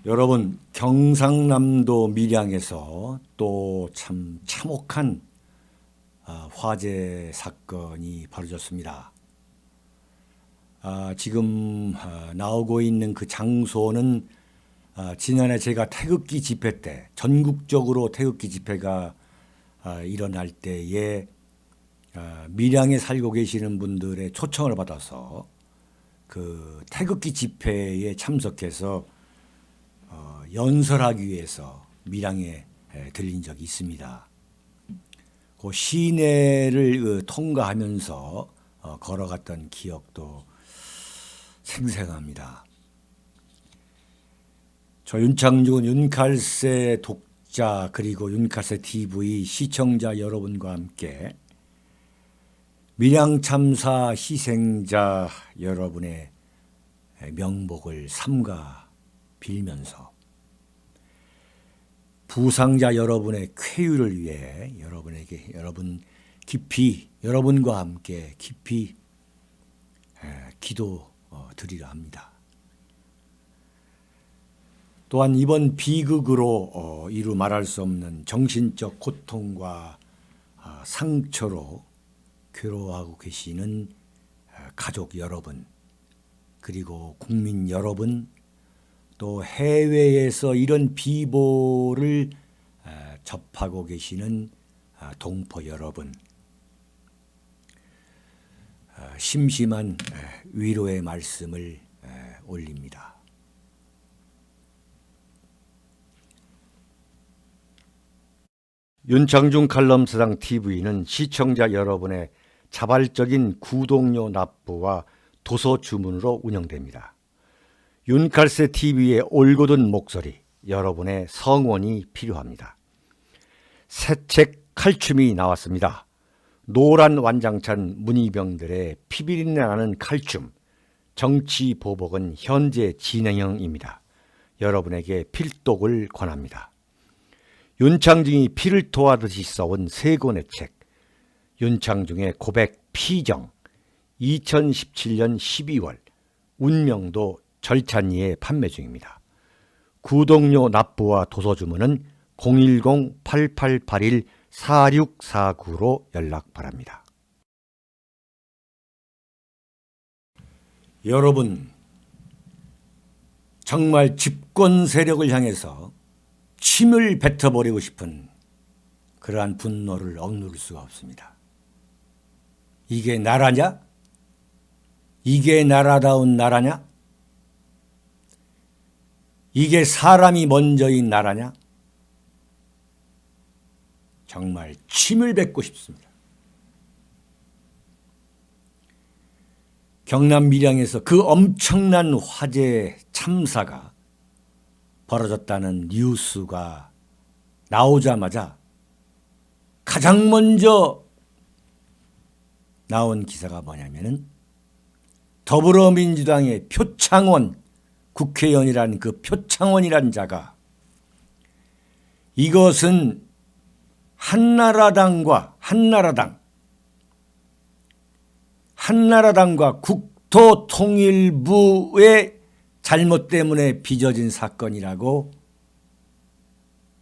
여러분, 경상남도 밀양에서 또 참 참혹한 화재 사건이 벌어졌습니다. 지금 나오고 있는 그 장소는 지난해 제가 태극기 집회 때, 전국적으로 태극기 집회가 일어날 때에 밀양에 살고 계시는 분들의 초청을 받아서 그 태극기 집회에 참석해서 연설하기 위해서 밀양에 들린 적이 있습니다. 그 시내를 통과하면서 걸어갔던 기억도 생생합니다. 저 윤창중 윤칼세 독자 그리고 윤칼세 TV 시청자 여러분과 함께 밀양 참사 희생자 여러분의 명복을 삼가 빌면서 부상자 여러분의 쾌유를 위해 여러분과 함께 깊이 기도 드리려 합니다. 또한 이번 비극으로 이루 말할 수 없는 정신적 고통과 상처로 괴로워하고 계시는 가족 여러분, 그리고 국민 여러분, 또 해외에서 이런 비보를 접하고 계시는 동포 여러분, 심심한 위로의 말씀을 올립니다. 윤창중 칼럼사상 TV는 시청자 여러분의 자발적인 구독료 납부와 도서 주문으로 운영됩니다. 윤칼세 TV의 올곧은 목소리, 여러분의 성원이 필요합니다. 새 책 칼춤이 나왔습니다. 노란 완장찬 문희병들의 피비린내 나는 칼춤, 정치 보복은 현재 진행형입니다. 여러분에게 필독을 권합니다. 윤창중이 피를 토하듯이 써온 세 권의 책, 윤창중의 고백 피정, 2017년 12월, 운명도 절찬리에 판매 중입니다. 구독료 납부와 도서 주문은 010-8881-4649로 연락 바랍니다. 여러분, 정말 집권 세력을 향해서 침을 뱉어버리고 싶은 그러한 분노를 억누를 수가 없습니다. 이게 나라냐? 이게 나라다운 나라냐? 이게 사람이 먼저인 나라냐? 정말 침을 뱉고 싶습니다. 경남 밀양에서 그 엄청난 화재 참사가 벌어졌다는 뉴스가 나오자마자 가장 먼저 나온 기사가 뭐냐면은 더불어민주당의 표창원 국회의원이라는 그 표창원이라는 자가 이것은 한나라당과 국토통일부의 잘못 때문에 빚어진 사건이라고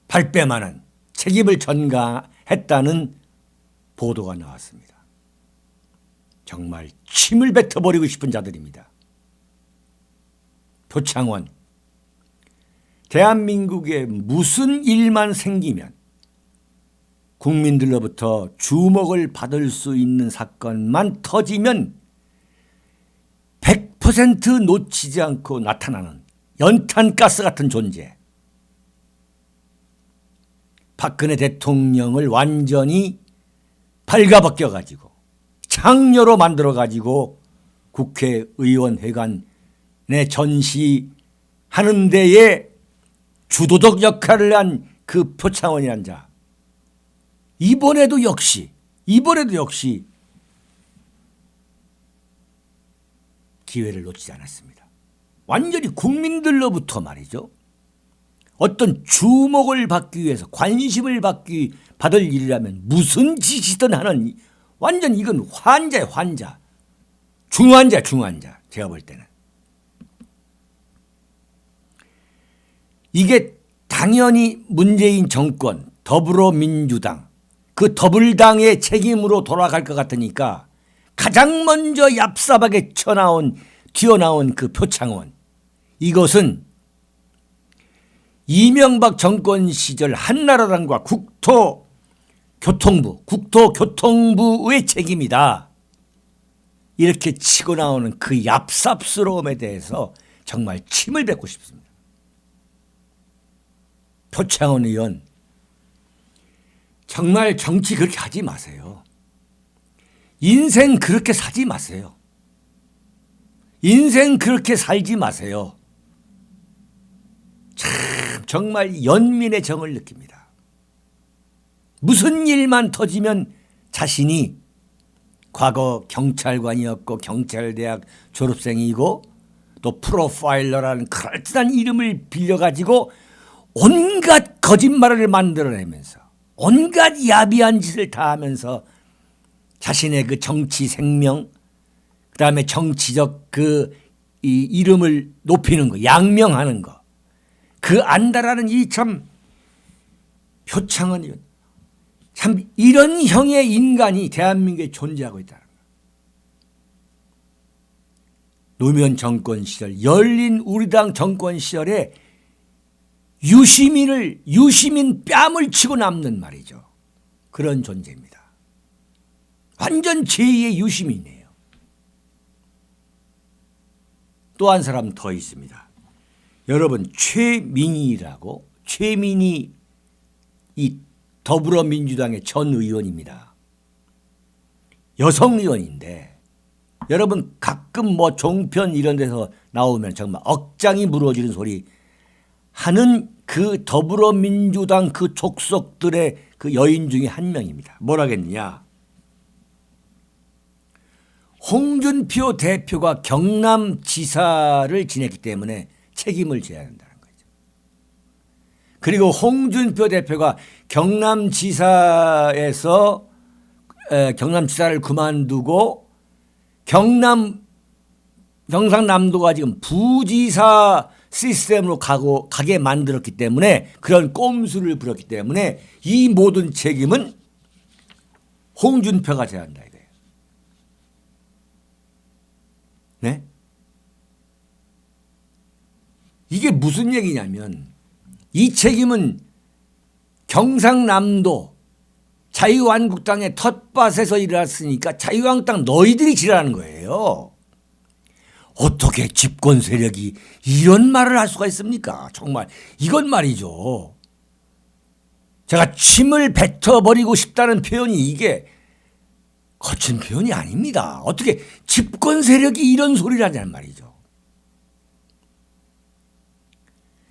발뺌하는, 책임을 전가했다는 보도가 나왔습니다. 정말 침을 뱉어버리고 싶은 자들입니다. 표창원, 대한민국에 무슨 일만 생기면 국민들로부터 주목을 받을 수 있는 사건만 터지면 100% 놓치지 않고 나타나는 연탄가스 같은 존재. 박근혜 대통령을 완전히 발가벗겨가지고 창녀로 만들어가지고 국회의원회관에 전시하는 데에 주도적 역할을 한 그 표창원이란 자. 이번에도 역시 기회를 놓치지 않았습니다. 완전히 국민들로부터 말이죠. 어떤 주목을 받기 위해서 관심을 받을 일이라면 무슨 짓이든 하는, 완전 이건 환자예요, 환자. 중환자. 제가 볼 때는. 이게 당연히 문재인 정권, 더불어민주당, 그 더불당의 책임으로 돌아갈 것 같으니까 가장 먼저 얍삽하게 튀어나온 그 표창원, 이것은 이명박 정권 시절 한나라당과 국토교통부의 책임이다. 이렇게 치고 나오는 그 얍삽스러움에 대해서 정말 침을 뱉고 싶습니다. 표창원 의원, 정말 정치 그렇게 하지 마세요. 인생 그렇게 사지 마세요. 인생 그렇게 살지 마세요. 참 정말 연민의 정을 느낍니다. 무슨 일만 터지면 자신이 과거 경찰관이었고 경찰대학 졸업생이고 또 프로파일러라는 그럴듯한 이름을 빌려가지고 온갖 거짓말을 만들어내면서 온갖 야비한 짓을 다 하면서 자신의 그 정치 생명, 그 다음에 정치적 이 이름을 높이는 거, 양명하는 거, 그 안다라는 이 참 표창원 의원, 참 이런 형의 인간이 대한민국에 존재하고 있다는 거예요. 노무현 정권 시절, 열린 우리당 정권 시절에 유시민 뺨을 치고 남는 말이죠. 그런 존재입니다. 완전 제2의 유시민이에요. 또 한 사람 더 있습니다. 여러분, 최민희 이 더불어민주당의 전 의원입니다. 여성 의원인데 여러분 가끔 뭐 종편 이런 데서 나오면 정말 억장이 무너지는 소리 하는 그 더불어민주당 그 족속들의 그 여인 중에 한 명입니다. 뭐라겠느냐. 홍준표 대표가 경남지사를 지냈기 때문에 책임을 져야 한다는 거죠. 그리고 홍준표 대표가 경남지사를 그만두고 경상남도가 지금 부지사 시스템으로 가게 만들었기 때문에, 그런 꼼수를 부렸기 때문에 이 모든 책임은 홍준표가 져야 한다 이거예요. 네? 이게 무슨 얘기냐면 이 책임은 경상남도 자유한국당의 텃밭에서 일어났으니까 자유한국당 너희들이 지라는 거예요. 어떻게 집권 세력이 이런 말을 할 수가 있습니까? 정말 이건 말이죠. 제가 침을 뱉어버리고 싶다는 표현이 이게 거친 표현이 아닙니다. 어떻게 집권 세력이 이런 소리를 하냐는 말이죠.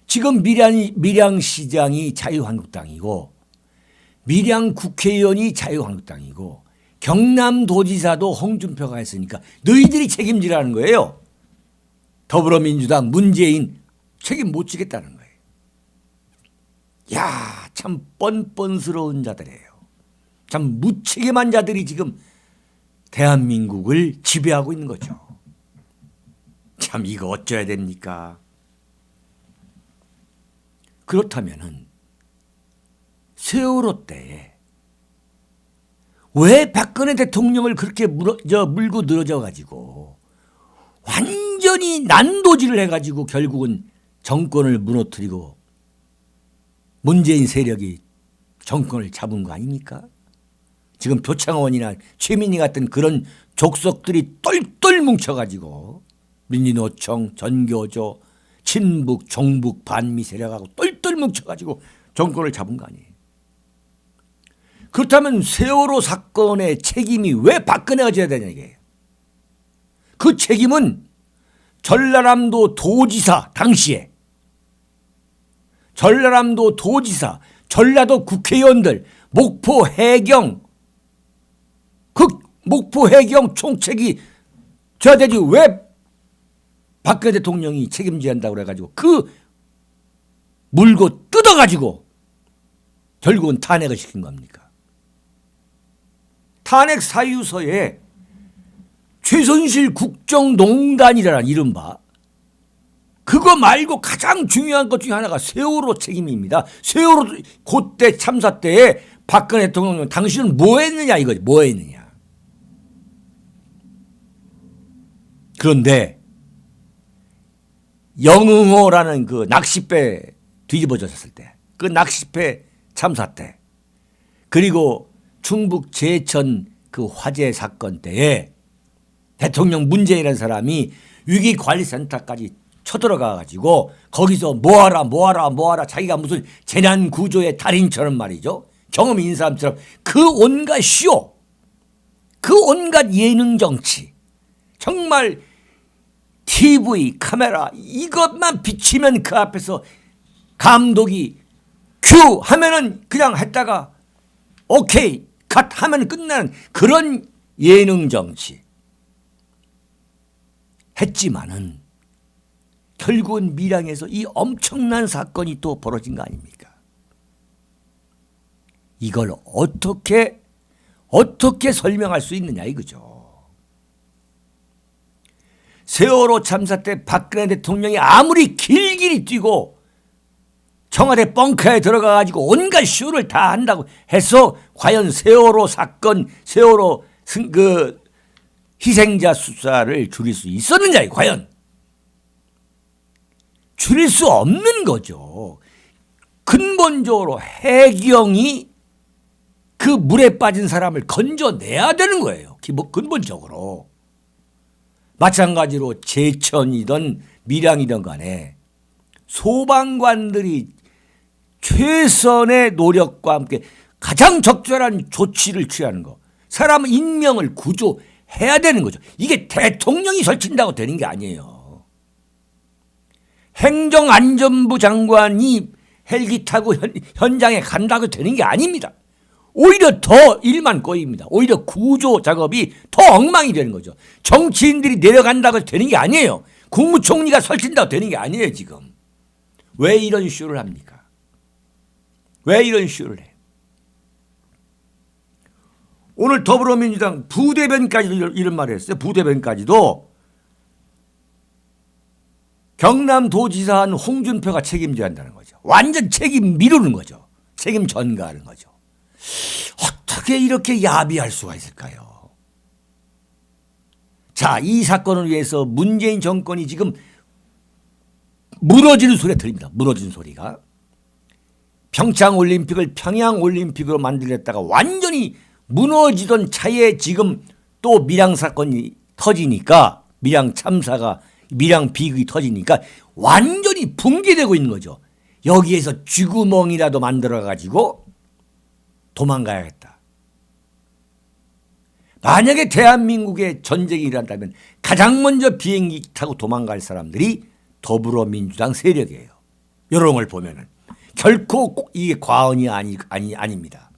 지금 밀양시장이 자유한국당이고 밀양 국회의원이 자유한국당이고 경남도지사도 홍준표가 했으니까 너희들이 책임지라는 거예요. 더불어민주당 문재인 책임 못 지겠다는 거예요. 야, 참 뻔뻔스러운 자들이에요. 참 무책임한 자들이 지금 대한민국을 지배하고 있는 거죠. 참 이거 어쩌야 됩니까? 그렇다면은 세월호 때에 왜 박근혜 대통령을 그렇게 물고 늘어져 가지고 완전히 난도질을 해가지고 결국은 정권을 무너뜨리고 문재인 세력이 정권을 잡은 거 아닙니까? 지금 표창원이나 최민희 같은 그런 족속들이 똘똘 뭉쳐가지고 민주노총, 전교조, 친북, 종북, 반미 세력하고 똘똘 뭉쳐가지고 정권을 잡은 거 아니에요. 그렇다면 세월호 사건의 책임이 왜 박근혜가 져야 되냐 이게. 그 책임은 전라남도 도지사 당시에 전라남도 도지사, 전라도 국회의원들, 목포 해경 총책이 져야 되지 왜 박근혜 대통령이 책임져야 한다고 그래가지고 그 물고 뜯어가지고 결국은 탄핵을 시킨 겁니까? 탄핵 사유서에 최순실 국정농단이라는 이른바 그거 말고 가장 중요한 것 중에 하나가 세월호 책임입니다. 세월호 그때 참사 때에 박근혜 대통령 당신은 뭐 했느냐 이거지. 뭐 했느냐. 그런데 영흥호라는 그 낚싯배 뒤집어졌을 때, 그 낚싯배 참사 때, 그리고 충북 제천 그 화재 사건 때에 대통령 문재인이라는 사람이 위기관리센터까지 쳐들어가 가지고 거기서 뭐하라 자기가 무슨 재난구조의 달인처럼 말이죠. 경험이 있는 사람처럼 그 온갖 쇼, 그 온갖 예능 정치, 정말 TV, 카메라 이것만 비치면 그 앞에서 감독이 큐 하면은 그냥 했다가 오케이 컷 하면 끝나는 그런 예능 정치 했지만은 결국은 밀양에서 이 엄청난 사건이 또 벌어진 거 아닙니까? 이걸 어떻게 설명할 수 있느냐 이거죠. 세월호 참사 때 박근혜 대통령이 아무리 길길이 뛰고 청와대 벙커에 들어가 가지고 온갖 쇼를 다 한다고 해서 과연 세월호 사건, 세월호 그 희생자 숫자를 줄일 수 있었느냐 과연. 줄일 수 없는 거죠. 근본적으로 해경이 그 물에 빠진 사람을 건져내야 되는 거예요. 근본적으로. 마찬가지로 제천이든 밀양이든 간에 소방관들이 최선의 노력과 함께 가장 적절한 조치를 취하는 거. 사람 인명을 구조해야 되는 거죠. 이게 대통령이 설친다고 되는 게 아니에요. 행정안전부 장관이 헬기 타고 현장에 간다고 되는 게 아닙니다. 오히려 더 일만 꼬입니다. 오히려 구조 작업이 더 엉망이 되는 거죠. 정치인들이 내려간다고 되는 게 아니에요. 국무총리가 설친다고 되는 게 아니에요 지금. 왜 이런 쇼를 합니까? 왜 이런 쇼를 해요? 오늘 더불어민주당 부대변까지도 이런 말을 했어요. 부대변까지도 경남도지사한 홍준표가 책임져야 한다는 거죠. 완전 책임 미루는 거죠. 책임 전가하는 거죠. 어떻게 이렇게 야비할 수가 있을까요? 자, 이 사건을 위해서 문재인 정권이 지금 무너지는 소리가 들립니다. 무너지는 소리가. 평창올림픽을 평양올림픽으로 만들겠다가 완전히 무너지던 차에 지금 또 밀양 사건이 터지니까, 밀양 참사가, 밀양 비극이 터지니까 완전히 붕괴되고 있는 거죠. 여기에서 쥐구멍이라도 만들어 가지고 도망가야겠다. 만약에 대한민국에 전쟁이 일어난다면 가장 먼저 비행기 타고 도망갈 사람들이 더불어민주당 세력이에요. 이런 걸 보면은 결코 이게 과언이 아닙니다.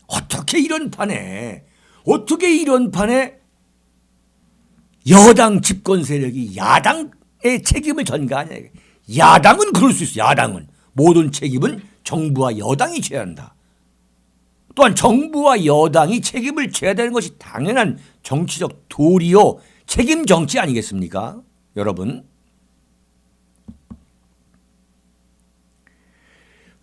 어떻게 이런 판에 여당 집권 세력이 야당의 책임을 전가하냐. 야당은 그럴 수 있어요. 야당은. 모든 책임은 정부와 여당이 져야 한다. 또한 정부와 여당이 책임을 져야 되는 것이 당연한 정치적 도리요. 책임 정치 아니겠습니까? 여러분.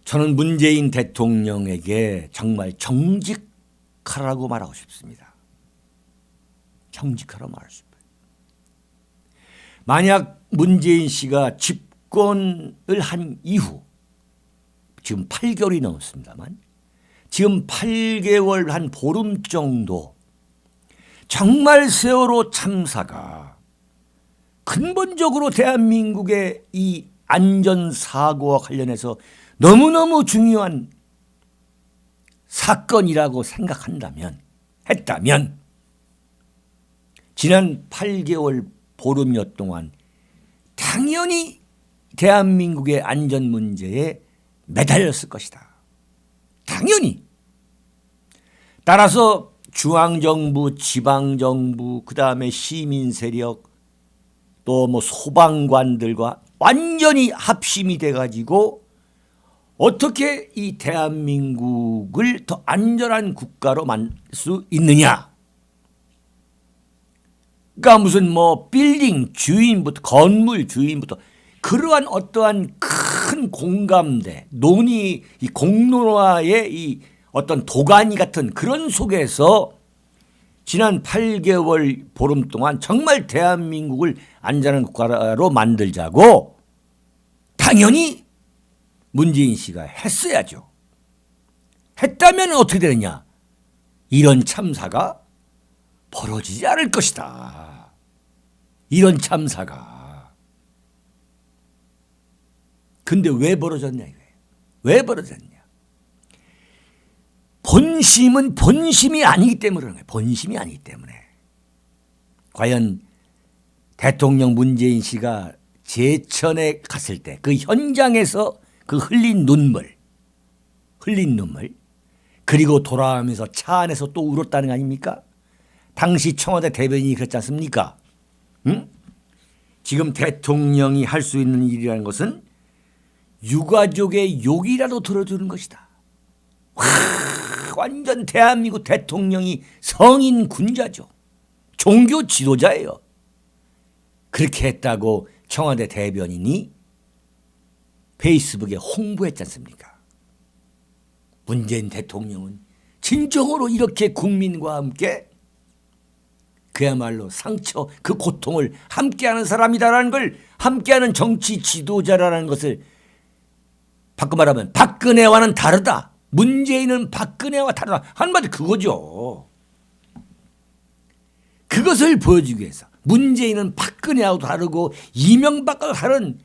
저는 문재인 대통령에게 정말 정직하라고 말하고 싶습니다. 정직하라고 말하고 싶어요. 만약 문재인 씨가 집권을 한 이후 지금 8개월이 넘었습니다만 지금 8개월 한 보름 정도 정말 세월호 참사가 근본적으로 대한민국의 이 안전사고와 관련해서 너무너무 중요한 사건이라고 했다면 지난 8개월 보름여 동안 당연히 대한민국의 안전 문제에 매달렸을 것이다. 당연히. 따라서 중앙정부, 지방정부, 그다음에 시민세력, 또 뭐 소방관들과 완전히 합심이 돼가지고 어떻게 이 대한민국을 더 안전한 국가로 만들 수 있느냐. 그러니까 무슨 뭐 빌딩 주인부터 건물 주인부터 그러한 어떠한 큰 공감대, 논의, 이 공론화의 이 어떤 도가니 같은 그런 속에서 지난 8개월 보름 동안 정말 대한민국을 안전한 국가로 만들자고 당연히 문재인 씨가 했어야죠. 했다면 어떻게 되느냐? 이런 참사가 벌어지지 않을 것이다. 이런 참사가. 근데 왜 벌어졌냐 이거예요. 왜 벌어졌냐? 본심은 본심이 아니기 때문에 그런 거예요. 본심이 아니기 때문에. 과연 대통령 문재인 씨가 제천에 갔을 때 그 현장에서 그 흘린 눈물 그리고 돌아오면서 차 안에서 또 울었다는 거 아닙니까? 당시 청와대 대변인이 그랬지 않습니까? 응? 지금 대통령이 할 수 있는 일이라는 것은 유가족의 욕이라도 들어주는 것이다. 와, 완전 대한민국 대통령이 성인 군자죠. 종교 지도자예요. 그렇게 했다고 청와대 대변인이 페이스북에 홍보했지 않습니까? 문재인 대통령은 진정으로 이렇게 국민과 함께 그야말로 상처, 그 고통을 함께하는 사람이다라는 걸, 함께하는 정치 지도자라는 것을 바꿔 말하면 박근혜와는 다르다. 문재인은 박근혜와 다르다. 한마디 그거죠. 그것을 보여주기 위해서 문재인은 박근혜하고 다르고 이명박과 다른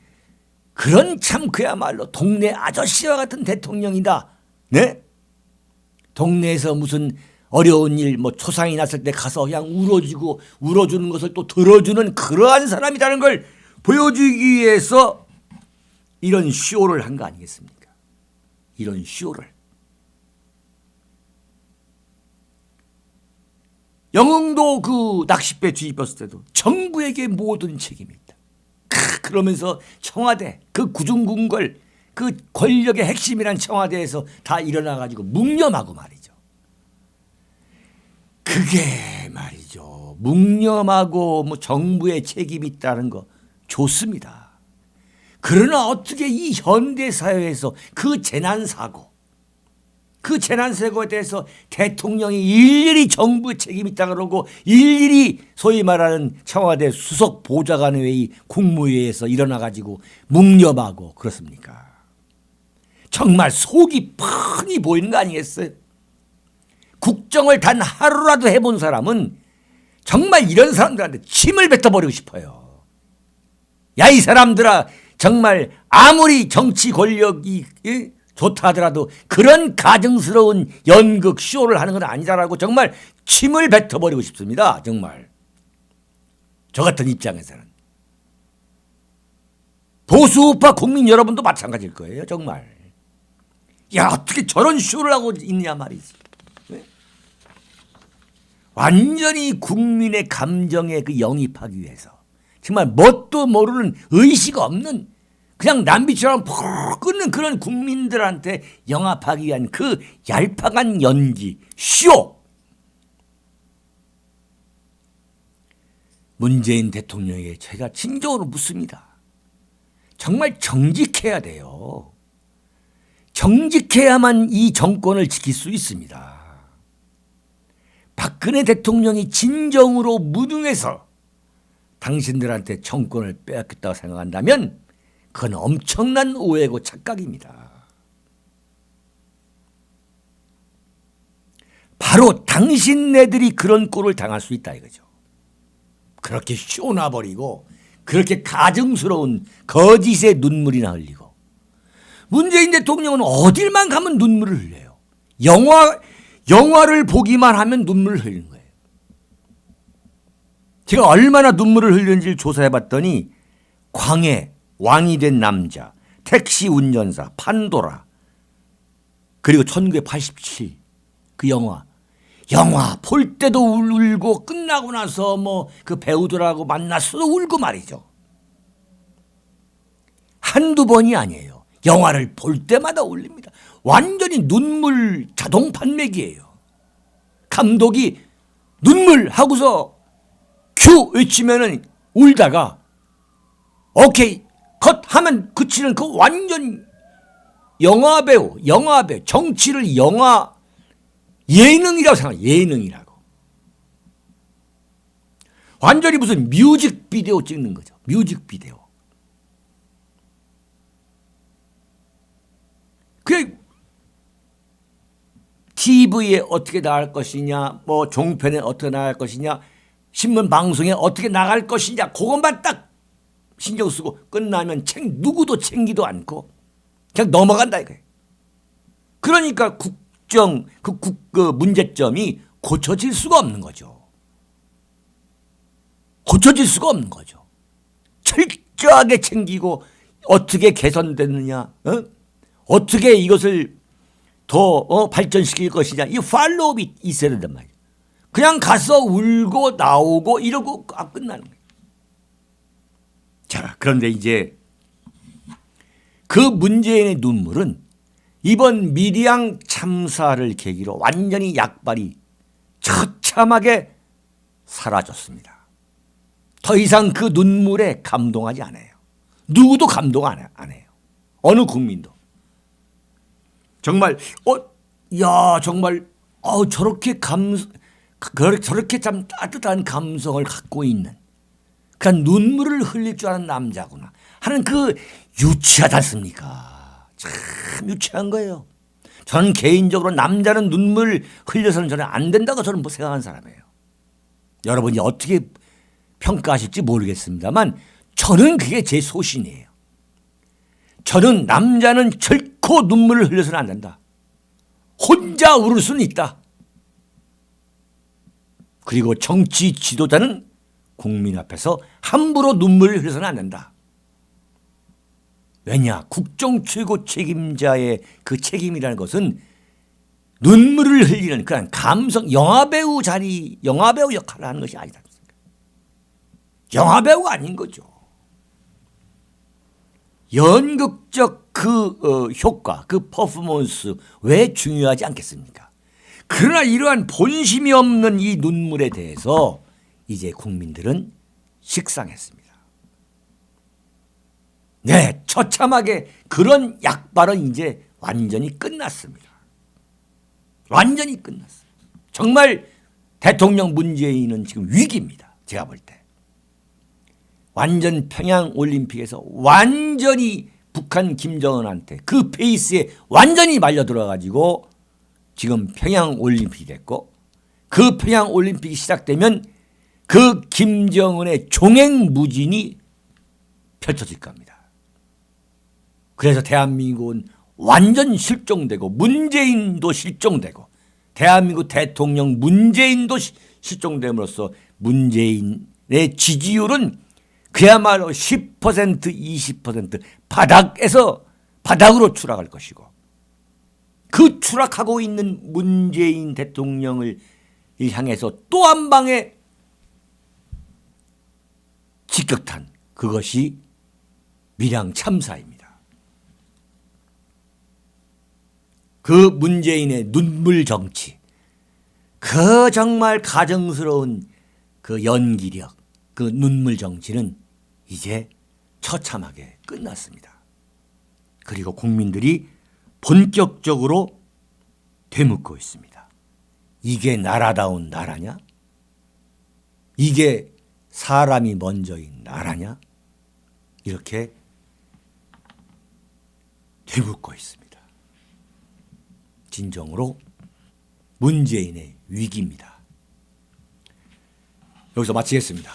그런 참 그야말로 동네 아저씨와 같은 대통령이다. 네? 동네에서 무슨 어려운 일, 뭐 초상이 났을 때 가서 그냥 울어주는 것을 또 들어주는 그러한 사람이라는 걸 보여주기 위해서 이런 쇼를 한 거 아니겠습니까? 이런 쇼를. 영흥도 그 낚싯배 뒤집었을 때도 정부에게 모든 책임이 있다. 그러면서 청와대, 그 구중궁궐, 그 권력의 핵심이란 청와대에서 다 일어나가지고 묵념하고 말이죠. 그게 말이죠. 묵념하고 뭐 정부의 책임이 있다는 거 좋습니다. 그러나 어떻게 이 현대사회에서 그 재난사고에 대해서 대통령이 일일이 정부의 책임이 있다 그러고 일일이 소위 말하는 청와대 수석 보좌관회의 국무회의에서 일어나가지고 묵념하고 그렇습니까? 정말 속이 뻔히 보이는 거 아니겠어요? 국정을 단 하루라도 해본 사람은 정말 이런 사람들한테 침을 뱉어버리고 싶어요. 야, 이 사람들아, 정말 아무리 정치 권력이 좋다 하더라도 그런 가증스러운 연극 쇼를 하는 건 아니다라고 정말 침을 뱉어버리고 싶습니다. 정말 저 같은 입장에서는. 보수우파 국민 여러분도 마찬가지일 거예요. 정말. 야, 어떻게 저런 쇼를 하고 있냐 말이지. 완전히 국민의 감정에 그 영입하기 위해서 정말 뭣도 모르는 의식 없는 그냥 남비처럼 푹 끓는 그런 국민들한테 영합하기 위한 그 얄팍한 연기, 쇼. 문재인 대통령에게 제가 진정으로 묻습니다. 정말 정직해야 돼요. 정직해야만 이 정권을 지킬 수 있습니다. 박근혜 대통령이 진정으로 무능해서 당신들한테 정권을 빼앗겼다고 생각한다면 그건 엄청난 오해고 착각입니다. 바로 당신네들이 그런 꼴을 당할 수 있다 이거죠. 그렇게 쇼나버리고 그렇게 가증스러운 거짓의 눈물이나 흘리고 문재인 대통령은 어딜만 가면 눈물을 흘려요. 영화를 보기만 하면 눈물을 흘리는 거예요. 제가 얼마나 눈물을 흘렸는지를 조사해봤더니 광해, 왕이 된 남자, 택시 운전사, 판도라, 그리고 1987 그 영화 볼 때도 울고 끝나고 나서 뭐 그 배우들하고 만났어도 울고 말이죠. 한두 번이 아니에요. 영화를 볼 때마다 울립니다. 완전히 눈물 자동 판매기예요. 감독이 눈물 하고서 큐 외치면은 울다가 오케이 컷 하면 그치는 그 완전 영화배우 정치를 영화 예능이라고 생각해. 예능이라고. 완전히 무슨 뮤직비디오 찍는 거죠. 뮤직비디오. 그 TV에 어떻게 나갈 것이냐, 뭐 종편에 어떻게 나갈 것이냐, 신문 방송에 어떻게 나갈 것이냐, 그것만 딱 신경 쓰고 끝나면 누구도 챙기도 않고 그냥 넘어간다 이거예요. 그러니까 그 문제점이 고쳐질 수가 없는 거죠. 고쳐질 수가 없는 거죠. 철저하게 챙기고 어떻게 개선됐느냐, 어떻게 이것을 더 발전시킬 것이냐, 이 팔로우업이 있어야 된단 말이에요. 그냥 가서 울고 나오고 이러고 끝나는 거예요. 자, 그런데 이제 그 문재인의 눈물은 이번 미리양 참사를 계기로 완전히 약발이 처참하게 사라졌습니다. 더 이상 그 눈물에 감동하지 않아요. 누구도 감동 안 해요. 어느 국민도. 정말 정말 저렇게 참 따뜻한 감성을 갖고 있는 그런 눈물을 흘릴 줄 아는 남자구나 하는 그 유치하지 않습니까? 참 유치한 거예요. 저는 개인적으로 남자는 눈물 흘려서는 저는 안 된다고 저는 생각하는 사람이에요. 여러분이 어떻게 평가하실지 모르겠습니다만 저는 그게 제 소신이에요. 저는 남자는 결코 눈물을 흘려서는 안 된다. 혼자 울을 수는 있다. 그리고 정치 지도자는 국민 앞에서 함부로 눈물을 흘려서는 안 된다. 왜냐? 국정 최고 책임자의 그 책임이라는 것은 눈물을 흘리는 그런 감성, 영화배우 역할을 하는 것이 아니다. 영화배우가 아닌 거죠. 연극적 그 효과, 그 퍼포먼스 왜 중요하지 않겠습니까? 그러나 이러한 본심이 없는 이 눈물에 대해서 이제 국민들은 식상했습니다. 네, 처참하게 그런 약발은 이제 완전히 끝났습니다. 완전히 끝났어요. 정말 대통령 문재인은 지금 위기입니다. 제가 볼 때. 완전 평양올림픽에서 완전히 북한 김정은한테 그 페이스에 완전히 말려 들어가지고 지금 평양올림픽이 됐고 그 평양올림픽이 시작되면 그 김정은의 종횡무진이 펼쳐질 겁니다. 그래서 대한민국은 완전 실종되고 문재인도 실종되고 대한민국 대통령 문재인도 실종됨으로써 문재인의 지지율은 그야말로 10% 20% 바닥으로 추락할 것이고 그 추락하고 있는 문재인 대통령을 향해서 또 한 방의 직격탄, 그것이 밀양 참사입니다. 그 문재인의 눈물 정치, 그 정말 가증스러운 그 연기력, 그 눈물 정치는 이제 처참하게 끝났습니다. 그리고 국민들이 본격적으로 되묻고 있습니다. 이게 나라다운 나라냐? 이게 사람이 먼저인 나라냐? 이렇게 되묻고 있습니다. 진정으로 문재인의 위기입니다. 여기서 마치겠습니다.